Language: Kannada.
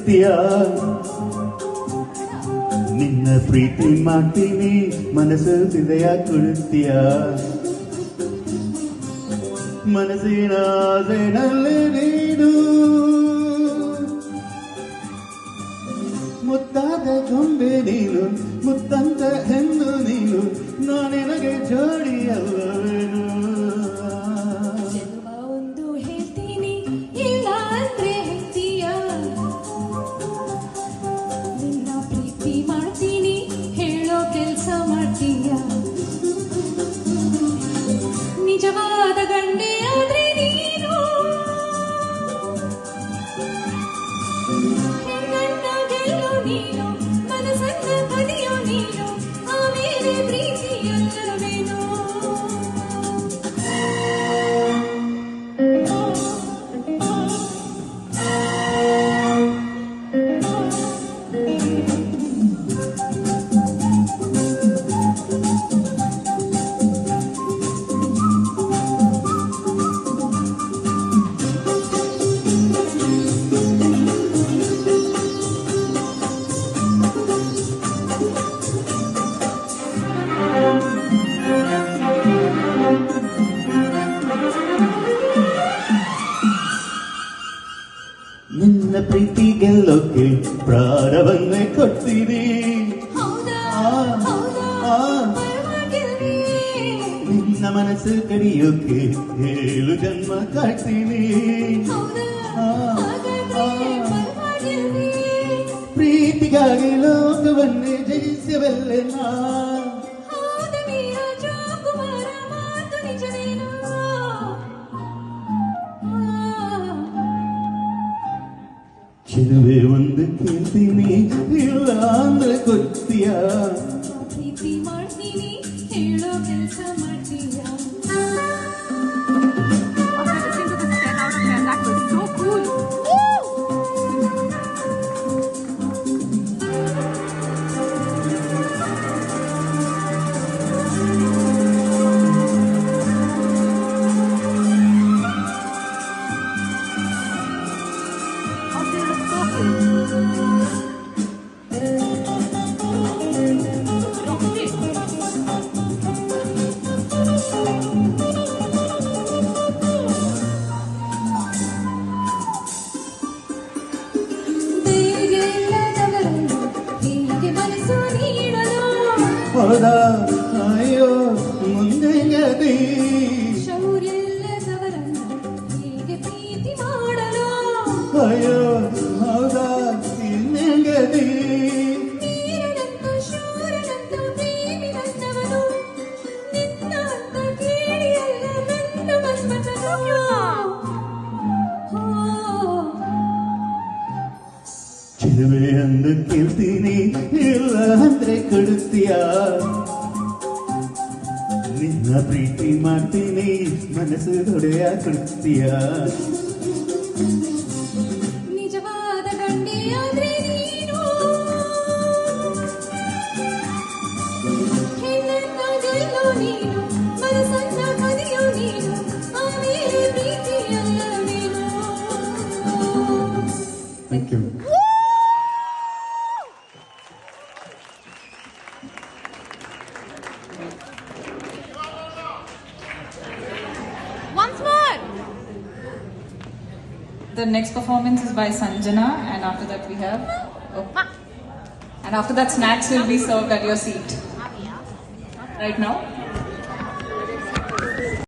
ಕೊಡಿಸ್ತೀಯ ನಿನ್ನ ಪ್ರೀತಿ ಮಾಡ್ತೀನಿ ಮನಸ್ಸು ಹೃದಯ ಕೊಡಿಸ್ತೀಯ ಮನಸ್ಸಿನ ಆಸೆನಲ್ಲಿ ನೀನು ಮುದ್ದಾದ ಗೊಂಬೆ ನೀನು ಮುತ್ತಂತ ಹೆಣ್ಣು ನೀನು ನಾನಿನಗೆ ಜೋಡಿ ಅಲ್ಲವೇನು ಒಂದು ಹೇಳ್ತೀನಿ ಇಲ್ಲ ಅಂದ್ರೆ ಹೇಳ್ತೀಯ ನಿನ್ನ ಪ್ರೀತಿ ಮಾಡ್ತೀನಿ ಹೇಳೋ ಕೆಲ್ಸ ಮಾಡ್ತೀಯ ನಿಜವಾದ ಗಂಡೆ ಆದ್ರೆ ನೀನು ಹೆಣ್ಣನ್ನ ಗೆಲ್ಲೋ ನೀನು ಮನಸ್ಸನ್ನ ಕದಿಯೋ ನೀನು ಆಮೇಲೆ ಪ್ರೀತಿಯಲ್ಲವೇನೋ ನಿನ್ನ ಪ್ರೀತಿ ಗೆಲ್ಲೋಕೆ ಪ್ರಾಣವನ್ನೇ ಕೊಡ್ತೀನಿ ನಿನ್ನ ಮನಸ್ಸು ಕಡಿಯೋಕೆ 7 ಜನ್ಮ ಕಾಡ್ತೀನಿ ಪ್ರೀತಿಗಾಗಿ ಲೋಕವನ್ನೇ ಜಯಿಸಬಲ್ಲೆ ನಾ ಚೆಲುವೆ ಒಂದು ಕೇಳ್ತೀನಿ ಇಲ್ಲ ಅಂದ್ರೆ ಕೊಡ್ತೀಯ ಪ್ರೀತಿ ಮಾಡ್ತೀನಿ ಹೇಳೋ ಕೆಲಸ ಮಾಡ್ತೀಯ ಹೌದಾ ಅಯ್ಯೋ ಮುಂದೆ ಗತಿ ಶೌರ್ಯಲ್ಲದವರನ್ನು ಹೀಗೆ ಪ್ರೀತಿ ಮಾಡಲು ಅಯ್ಯೋ ಹೌದಾ ಇನ್ನೇ ಗತಿ ನೀರನಂತ ಶೂರನಂತ ಪ್ರೇಮಿ ನನ್ನವನು ನಿನ್ನ ಅಂತ ಕೇಳಿಯಲ್ಲ ನನ್ನ ಮನ್ಮಥನು ಚೆಲುವೆ ಅಂದು ಕೇಳ್ತೀನಿ ಇಲ್ಲ ಅಂದ್ರೆ ಕೊಡುತ್ತೀಯ ನಿನ್ನ ಪ್ರೀತಿ ಮಾಡ್ತೀನಿ ಮನಸ್ಸು ಹೊಡೆಯ ಕೊಡ್ತೀಯ ನಿಜವಾದ ಗಂಡೆ ಆದ್ರೆ ನೀನು ಹೆಣ್ಣನ್ನ ಗೆಲ್ಲೋ ನೀನು ಮನಸ್ಸನ್ನ ಕದಿಯೋ ನೀನು ಆಮೇಲೆ ಪ್ರೀತಿಯಲ್ಲವೇನೋ thank you Once more. The next performance is by Sanjana, and after that we have, and after that snacks will be served at your seat. Right now.